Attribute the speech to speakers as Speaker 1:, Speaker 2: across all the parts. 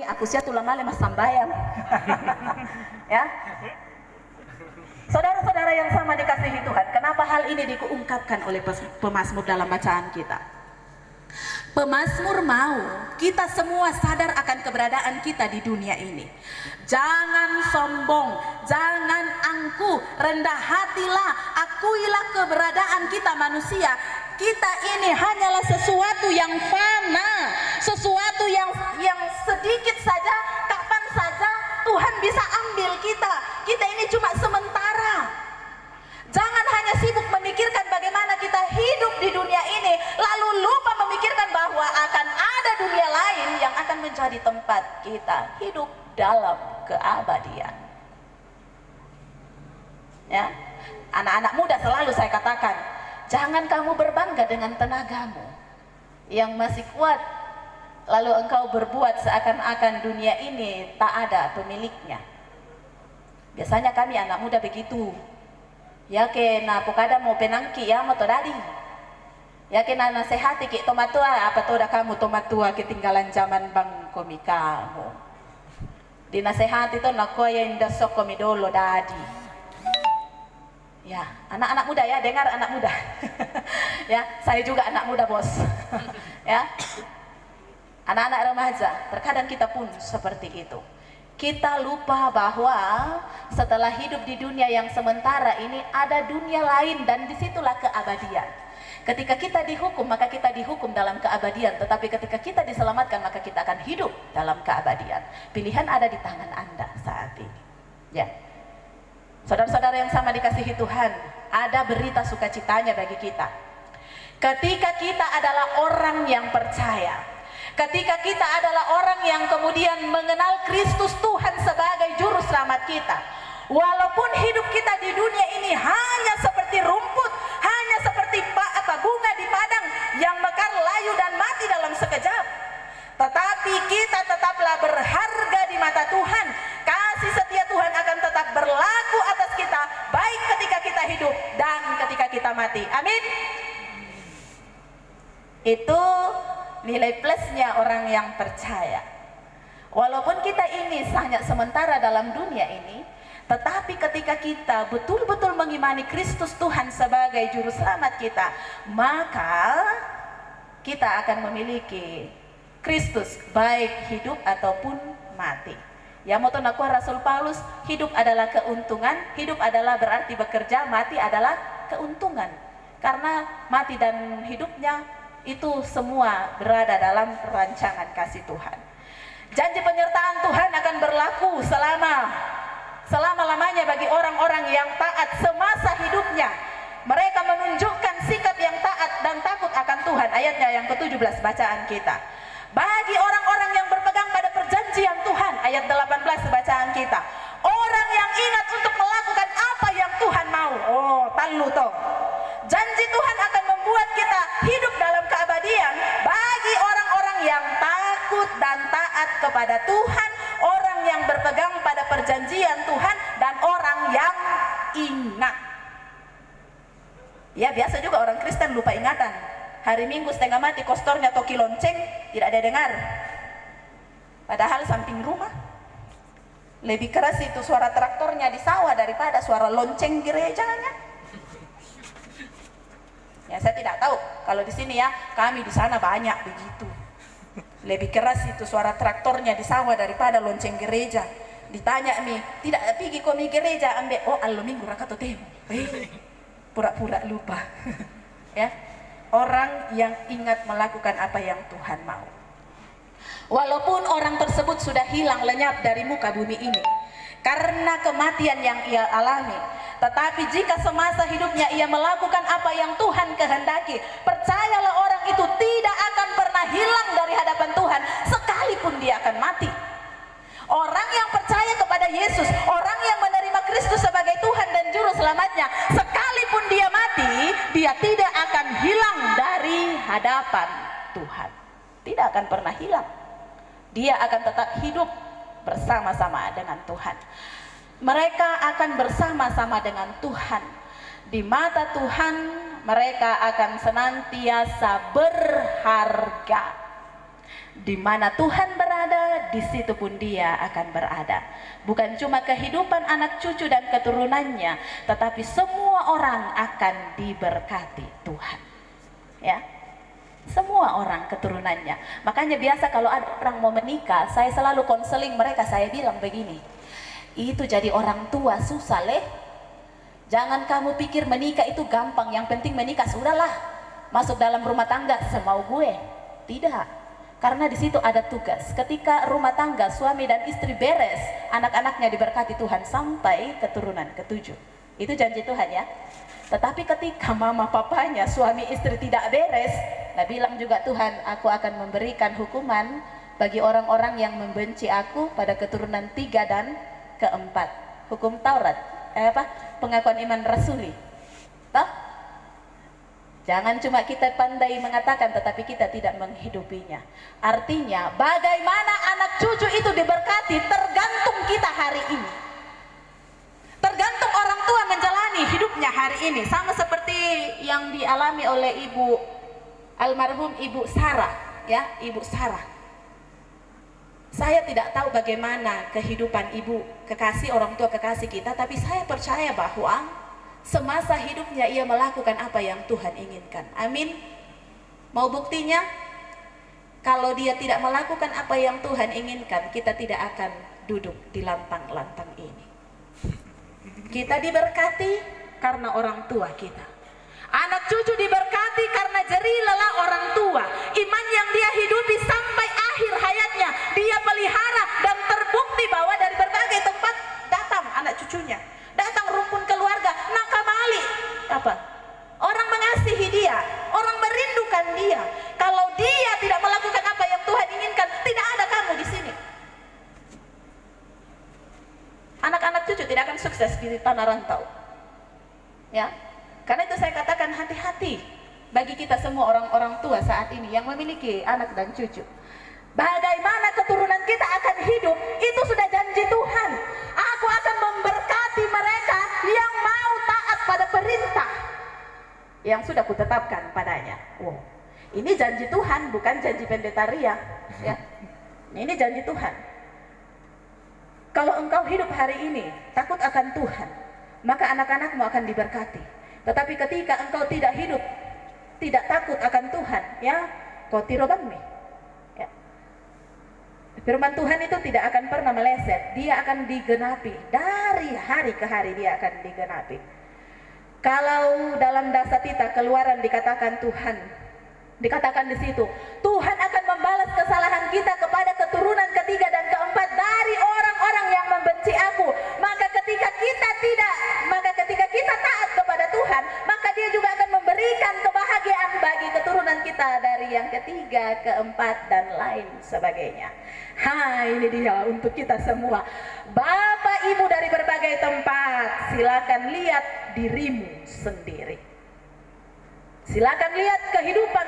Speaker 1: aku sia tulang male mas sambayang. Ya. Saudara-saudara yang sama dikasihi Tuhan, kenapa hal ini diungkapkan oleh pemazmur dalam bacaan kita? Pemazmur mau kita semua sadar akan keberadaan kita di dunia ini. Jangan sombong, jangan angkuh, rendah hatilah, akuilah keberadaan kita manusia. Kita ini hanyalah sesuatu yang fana, sesuatu yang sedikit saja, kapan saja Tuhan bisa ambil kita. Kita ini cuma sementara. Jangan hanya sibuk memikirkan bagaimana kita hidup di dunia ini, lalu lupa memikirkan bahwa akan ada dunia lain yang akan menjadi tempat kita hidup dalam keabadian. Ya, anak-anak muda selalu saya katakan, jangan kamu berbangga dengan tenagamu yang masih kuat, lalu engkau berbuat seakan-akan dunia ini tak ada pemiliknya. Biasanya kami anak muda begitu. Ya ke na pokada mau penangki ya mau todadi. Ya ke na nasehati ki tomatua apa toda kamu tomatua ketinggalan zaman bang komikamu. Dinasehati to nakoya inda soko midolo dadi. Ya, anak-anak muda ya, dengar anak muda. Ya, saya juga anak muda, Bos. Ya. Anak-anak remaja, terkadang kita pun seperti itu. Kita lupa bahwa setelah hidup di dunia yang sementara ini ada dunia lain dan disitulah keabadian. Ketika kita dihukum maka kita dihukum dalam keabadian, tetapi ketika kita diselamatkan maka kita akan hidup dalam keabadian. Pilihan ada di tangan Anda saat ini. Ya, saudara-saudara yang sama dikasihi Tuhan, ada berita sukacitanya bagi kita. Ketika kita adalah orang yang percaya, ketika kita adalah orang yang kemudian mengenal Kristus Tuhan sebagai juru selamat kita, walaupun hidup kita di dunia ini hanya seperti rumput, hanya seperti bunga di padang yang mekar, layu dan mati dalam sekejap, tetapi kita tetaplah berharga di mata Tuhan. Kasih setia Tuhan akan tetap berlaku atas kita, baik ketika kita hidup dan ketika kita mati. Amin. Itu nilai plusnya orang yang percaya. Walaupun kita ini hanya sementara dalam dunia ini, tetapi ketika kita betul-betul mengimani Kristus Tuhan sebagai juru selamat kita, maka kita akan memiliki Kristus baik hidup ataupun mati. Ya moto nakwa Rasul Paulus, hidup adalah keuntungan, hidup adalah berarti bekerja, mati adalah keuntungan. Karena mati dan hidupnya itu semua berada dalam rancangan kasih Tuhan. Janji penyertaan Tuhan akan berlaku selama-lamanya bagi orang-orang yang taat semasa hidupnya. Mereka menunjukkan sikap yang taat dan takut akan Tuhan. Ayatnya yang ke-17 bacaan kita. Bagi orang-orang yang berpegang pada perjanjian Tuhan, ayat 18 bacaan kita. Orang yang ingat untuk melakukan apa yang Tuhan mau. Oh, talu toh. Janji Tuhan akan membuat kita hidup dalam keabadian bagi orang-orang yang takut dan taat kepada Tuhan, orang yang berpegang pada perjanjian Tuhan, dan orang yang ingat. Ya, biasa juga orang Kristen lupa ingatan. Hari Minggu setengah mati kostornya toki lonceng, tidak ada dengar. Padahal samping rumah lebih keras itu suara traktornya di sawah daripada suara lonceng gerejanya. Ya, saya tidak tahu kalau di sini ya, kami di sana banyak begitu. Lebih keras itu suara traktornya di sawah daripada lonceng gereja. Ditanya nih, tidak pergi komi gereja ambil, oh allo minggu rakato temu. Pura-pura lupa. Ya, orang yang ingat melakukan apa yang Tuhan mau. Walaupun orang tersebut sudah hilang lenyap dari muka bumi ini karena kematian yang ia alami, tetapi jika semasa hidupnya ia melakukan apa yang Tuhan kehendaki, percayalah orang itu tidak akan pernah hilang dari hadapan Tuhan sekalipun dia akan mati. Orang yang percaya kepada Yesus, orang yang menerima Kristus sebagai Tuhan dan Juru Selamatnya, sekalipun dia mati, dia tidak akan hilang dari hadapan Tuhan. Tidak akan pernah hilang. Dia akan tetap hidup bersama-sama dengan Tuhan. Mereka akan bersama-sama dengan Tuhan. Di mata Tuhan, mereka akan senantiasa berharga. Di mana Tuhan berada, di situ pun dia akan berada. Bukan cuma kehidupan anak cucu dan keturunannya, tetapi semua orang akan diberkati Tuhan. Ya, semua orang keturunannya. Makanya biasa kalau ada orang mau menikah, saya selalu konseling mereka, saya bilang begini, itu jadi orang tua susah leh. Jangan kamu pikir menikah itu gampang, yang penting menikah sudahlah, masuk dalam rumah tangga semau gue. Tidak. Karena di situ ada tugas. Ketika rumah tangga suami dan istri beres, anak-anaknya diberkati Tuhan sampai keturunan ketujuh. Itu janji Tuhan ya. Tetapi ketika mama papanya suami istri tidak beres, nah bilang juga Tuhan, aku akan memberikan hukuman bagi orang-orang yang membenci aku pada keturunan 3 dan keempat. Hukum Taurat, pengakuan iman rasuli. Toh? Jangan cuma kita pandai mengatakan tetapi kita tidak menghidupinya. Artinya bagaimana anak cucu itu diberkati tergantung kita hari ini. Tergantung orang tua menjalani hidupnya hari ini. Sama seperti yang dialami oleh ibu almarhum Ibu Sarah, ya, Ibu Sarah. Saya tidak tahu bagaimana kehidupan ibu kekasih, orang tua kekasih kita, tapi saya percaya bahwa semasa hidupnya ia melakukan apa yang Tuhan inginkan. Amin. Mau buktinya? Kalau dia tidak melakukan apa yang Tuhan inginkan, kita tidak akan duduk di lantang-lantang ini. Kita diberkati karena orang tua kita. Anak cucu diberkati karena jerih lelah orang tua. Iman yang dia hidupi sampai akhir hayatnya, dia pelihara dan terbukti bahwa dari berbagai tempat datang anak cucunya. Datang rumpun keluarga, nakamali apa? Orang mengasihi dia, orang merindukan dia. Kalau dia tidak melakukan apa yang Tuhan inginkan, tidak ada kamu di sini. Anak-anak cucu tidak akan sukses di tanah rantau. Ya, karena itu saya katakan hati-hati bagi kita semua orang-orang tua saat ini yang memiliki anak dan cucu. Bagaimana keturunan kita akan hidup, itu sudah janji Tuhan. Aku akan memberkati mereka yang mau taat pada perintah yang sudah kutetapkan padanya. Wow. Ini janji Tuhan, bukan janji pendeta Ria. Ya. Ini janji Tuhan. Kalau engkau hidup hari ini takut akan Tuhan, maka anak-anakmu akan diberkati. Tetapi ketika engkau tidak hidup, tidak takut akan Tuhan, ya, kau tirobanmi. Firman Tuhan itu tidak akan pernah meleset, dia akan digenapi, dari hari ke hari dia akan digenapi. Kalau dalam Dasatita Keluaran dikatakan Tuhan, dikatakan di situ, Tuhan akan membalas kesalahan kita kepada keturunan ketiga dan keempat dari orang-orang yang membenci aku. Maka ketika kita taat kepada Tuhan, maka dia juga akan memberikan kebahagiaan bagi keturunan kita dari yang ketiga, keempat, dan lain sebagainya. Ini dia untuk kita semua. Bapak Ibu dari berbagai tempat, silakan lihat dirimu sendiri. Silakan lihat kehidupan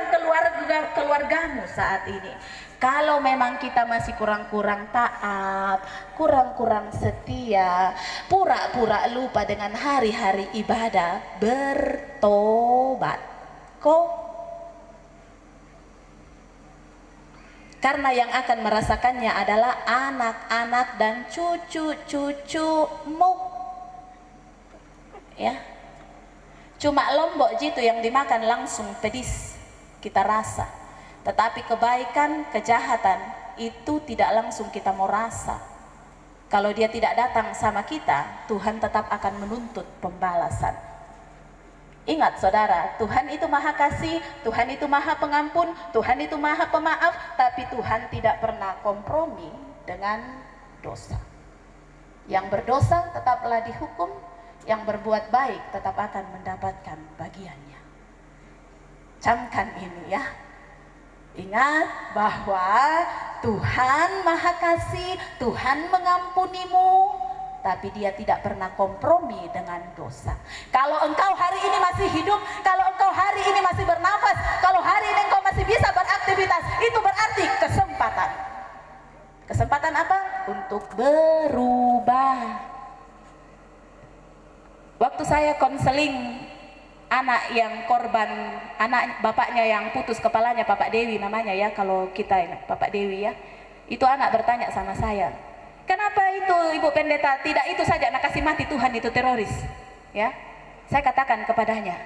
Speaker 1: keluargamu saat ini. Kalau memang kita masih kurang-kurang taat, kurang-kurang setia, pura-pura lupa dengan hari-hari ibadah, bertobat. Karena yang akan merasakannya adalah anak-anak dan cucu-cucumu. Ya. Cuma lombok jitu yang dimakan langsung pedis, kita rasa. Tetapi kebaikan, kejahatan itu tidak langsung kita mau rasa. Kalau dia tidak datang sama kita, Tuhan tetap akan menuntut pembalasan. Ingat saudara, Tuhan itu maha kasih, Tuhan itu maha pengampun, Tuhan itu maha pemaaf, tapi Tuhan tidak pernah kompromi dengan dosa. Yang berdosa tetaplah dihukum, yang berbuat baik tetap akan mendapatkan bagiannya. Camkan ini ya. Ingat bahwa Tuhan maha kasih, Tuhan mengampunimu, tapi dia tidak pernah kompromi dengan dosa. Kalau engkau hari ini masih hidup, kalau engkau hari ini masih bernafas, kalau hari ini engkau masih bisa beraktivitas, itu berarti kesempatan. Kesempatan apa? Untuk berubah. Waktu saya konseling anak yang korban, anak bapaknya yang putus kepalanya, Bapak Dewi namanya ya, kalau kita ingat Bapak Dewi ya, itu anak bertanya sama saya, kenapa itu Ibu Pendeta, tidak itu saja nak kasih mati Tuhan, itu teroris ya. Saya katakan kepadanya,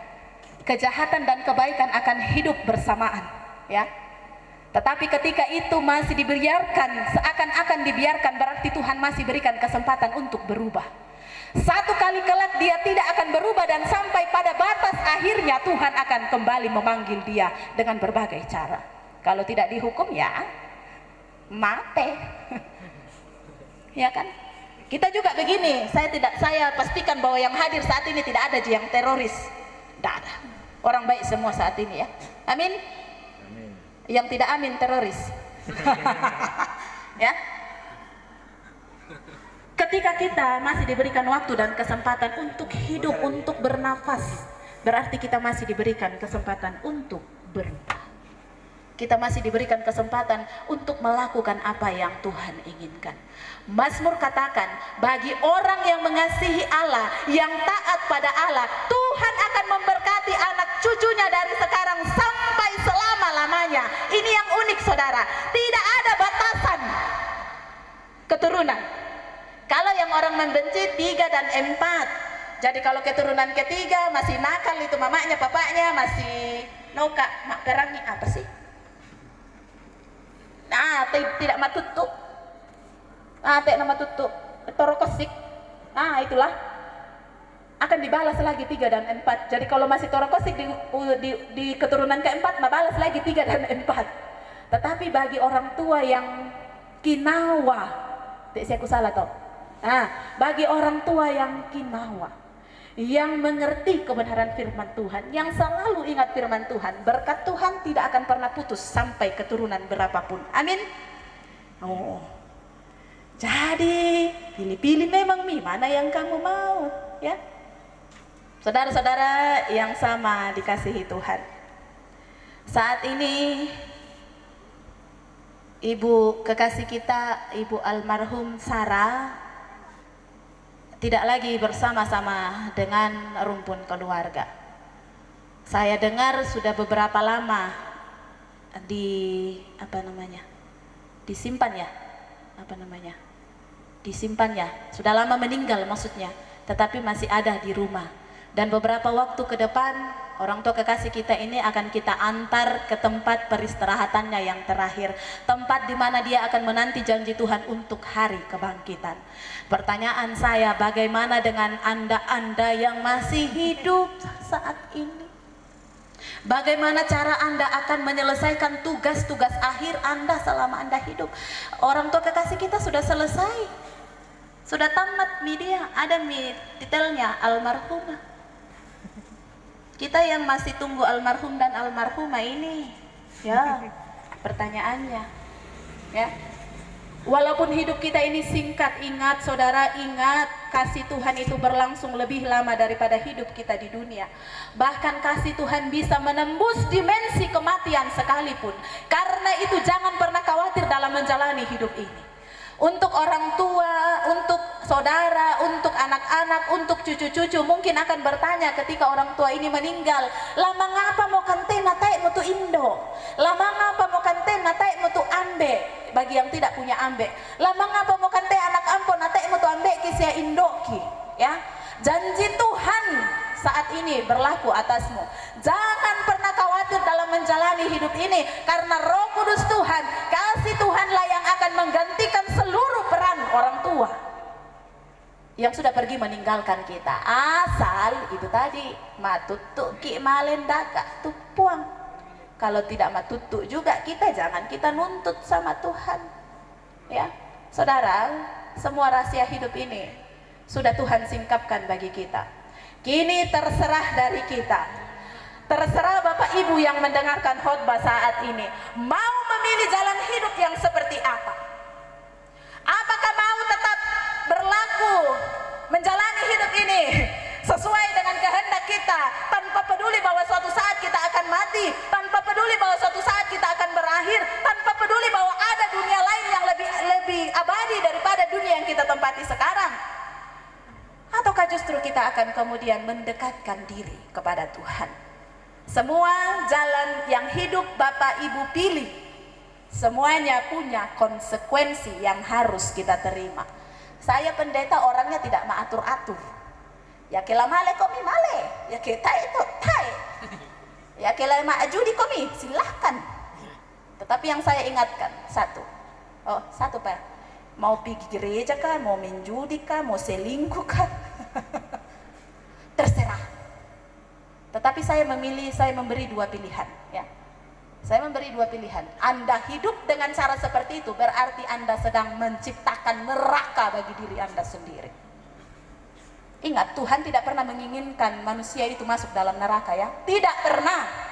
Speaker 1: kejahatan dan kebaikan akan hidup bersamaan ya. Tetapi ketika itu masih dibiarkan, seakan-akan dibiarkan, berarti Tuhan masih berikan kesempatan untuk berubah. Satu kali kelak dia tidak akan berubah, dan sampai pada batas akhirnya Tuhan akan kembali memanggil dia dengan berbagai cara. Kalau tidak dihukum ya mati. Ya kan? Kita juga begini, saya pastikan bahwa yang hadir saat ini tidak ada yang teroris. Tidak ada. Orang baik semua saat ini ya. Amin. Amin. Yang tidak amin teroris. Ya. Ketika kita masih diberikan waktu dan kesempatan untuk hidup, untuk bernafas, berarti kita masih diberikan kesempatan untuk berubah. Kita masih diberikan kesempatan untuk melakukan apa yang Tuhan inginkan. Mazmur katakan, bagi orang yang mengasihi Allah, yang taat pada Allah, Tuhan akan memberkati anak cucunya dari sekarang sampai selama-lamanya. Ini yang unik saudara, tidak ada batasan keturunan. Kalau yang orang membenci 3 dan 4, jadi kalau keturunan ketiga masih nakal, itu mamanya, bapaknya masih noka, mak perangi apa sih? Nah, tidak matutu. Tidak nama tutu, torokosik. Nah, itulah akan dibalas lagi 3 dan 4. Jadi kalau masih torokosik di keturunan keempat, balas lagi 3 dan 4. Tetapi bagi orang tua yang kinawa, aku salah toh. Nah, bagi orang tua yang kinawa, yang mengerti kebenaran firman Tuhan, yang selalu ingat firman Tuhan, berkat Tuhan tidak akan pernah putus sampai keturunan berapapun. Amin. Oh, jadi pilih-pilih memang mana yang kamu mau ya. Saudara-saudara yang sama dikasihi Tuhan, saat ini ibu kekasih kita, ibu almarhum Sarah, tidak lagi bersama-sama dengan rumpun keluarga. Saya dengar sudah beberapa lama disimpan ya, sudah lama meninggal maksudnya, tetapi masih ada di rumah. Dan beberapa waktu ke depan orang tua kekasih kita ini akan kita antar ke tempat peristirahatannya yang terakhir, tempat di mana dia akan menanti janji Tuhan untuk hari kebangkitan. Pertanyaan saya, bagaimana dengan Anda yang masih hidup saat ini? Bagaimana cara Anda akan menyelesaikan tugas-tugas akhir Anda selama Anda hidup? Orang tua kekasih kita sudah selesai, sudah tamat media, ada titelnya almarhumah. Kita yang masih tunggu almarhum dan almarhumah ini, ya, pertanyaannya, ya. Walaupun hidup kita ini singkat, ingat saudara, ingat kasih Tuhan itu berlangsung lebih lama daripada hidup kita di dunia. Bahkan kasih Tuhan bisa menembus dimensi kematian sekalipun. Karena itu jangan pernah khawatir dalam menjalani hidup ini. Untuk orang tua, untuk saudara, untuk anak-anak, untuk cucu-cucu mungkin akan bertanya ketika orang tua ini meninggal, lama ngapa mau kante natai mutu Indo, lama ngapa mau kante natai mutu ambe, bagi yang tidak punya ambe, lama ngapa mau kante anak ampun natai mutu ambe kisah Indoki, ya. Janji Tuhan saat ini berlaku atasmu. Jangan pernah khawatir dalam menjalani hidup ini, karena Roh Kudus Tuhan, kasih Tuhanlah yang akan menggantikan seluruh peran orang tua yang sudah pergi meninggalkan kita. Asal itu tadi matutu ki malendaka tupuang. Kalau tidak matutu juga jangan kita nuntut sama Tuhan. Ya, saudara, semua rahasia hidup ini sudah Tuhan singkapkan bagi kita. Kini terserah dari kita. Terserah Bapak Ibu yang mendengarkan khotbah saat ini, mau memilih jalan hidup yang seperti apa? Apakah mau tetap berlaku menjalani hidup ini sesuai dengan kehendak kita, tanpa peduli bahwa suatu saat kita akan mati, tanpa peduli bahwa suatu saat kita akan berakhir, tanpa peduli bahwa ada dunia lain yang lebih abadi daripada dunia yang kita tempati sekarang? Ataukah justru kita akan kemudian mendekatkan diri kepada Tuhan. Semua jalan yang hidup Bapak Ibu pilih, semuanya punya konsekuensi yang harus kita terima. Saya pendeta orangnya tidak mengatur-atur. Ya kela male komi male, ya kita itu tai. Ya kela maju di komi, silahkan. Tetapi yang saya ingatkan satu Pak, mau pergi gereja kah, mau main judi kah, mau selingkuh kah, terserah. Tetapi saya memberi dua pilihan, ya. Saya memberi dua pilihan. Anda hidup dengan cara seperti itu, berarti Anda sedang menciptakan neraka bagi diri Anda sendiri. Ingat, Tuhan tidak pernah menginginkan manusia itu masuk dalam neraka, ya. Tidak pernah.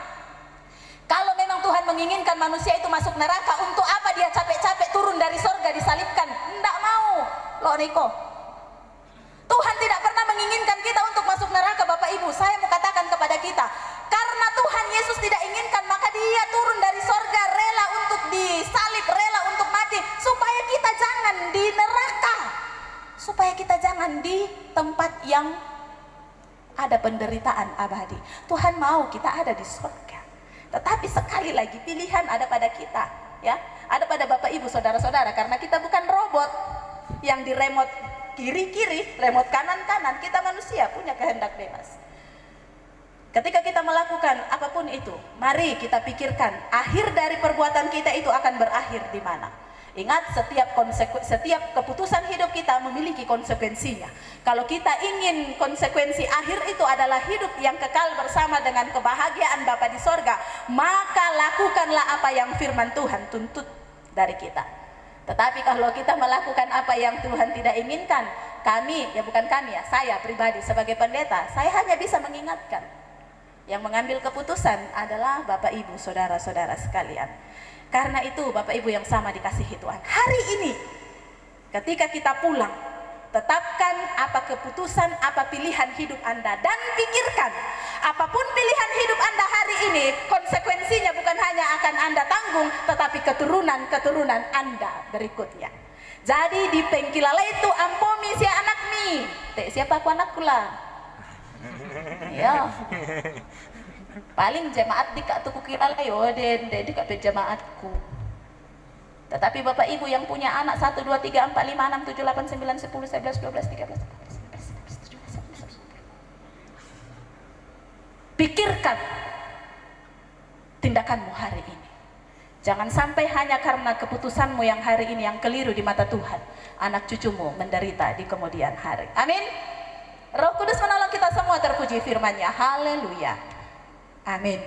Speaker 1: Kalau memang Tuhan menginginkan manusia itu masuk neraka, untuk apa dia capek-capek turun dari sorga disalibkan? Tidak mau, loh Niko. Tuhan tidak pernah menginginkan kita untuk masuk neraka, Bapak Ibu. Saya mau katakan kepada kita, karena Tuhan Yesus tidak inginkan, maka dia turun dari sorga, rela untuk disalib, rela untuk mati, supaya kita jangan di neraka, supaya kita jangan di tempat yang ada penderitaan abadi. Tuhan mau kita ada di sorga. Tetapi sekali lagi pilihan ada pada kita, ya, ada pada Bapak Ibu saudara-saudara, karena kita bukan robot yang di remote kiri-kiri, remote kanan-kanan. Kita manusia punya kehendak bebas. Ketika kita melakukan apapun itu, mari kita pikirkan akhir dari perbuatan kita itu akan berakhir di mana. Ingat, setiap keputusan hidup kita memiliki konsekuensinya. Kalau kita ingin konsekuensi akhir itu adalah hidup yang kekal bersama dengan kebahagiaan Bapa di sorga, maka lakukanlah apa yang firman Tuhan tuntut dari kita. Tetapi kalau kita melakukan apa yang Tuhan tidak inginkan, saya pribadi sebagai pendeta, saya hanya bisa mengingatkan. Yang mengambil keputusan adalah Bapak Ibu saudara-saudara sekalian. Karena itu Bapak Ibu yang sama dikasihi Tuhan, hari ini ketika kita pulang, tetapkan apa keputusan, apa pilihan hidup Anda, dan pikirkan apapun pilihan hidup Anda hari ini, konsekuensinya bukan hanya akan Anda tanggung, tetapi keturunan-keturunan Anda berikutnya. Jadi di pengkilala itu ampomi si anak mi, siapa aku anakku lah. Ya. Paling jemaat di kak tuku kira lah yo den di kak jemaatku. Tetapi Bapak Ibu yang punya anak 1 2 3 4 5 6 7 8 9 10 11 12 13 14 15 pikirkan tindakanmu hari ini. Jangan sampai hanya karena keputusanmu yang hari ini yang keliru di mata Tuhan, anak cucumu menderita di kemudian hari. Amin. Roh Kudus menolong kita semua, terpuji firman-Nya. Haleluya. Amin.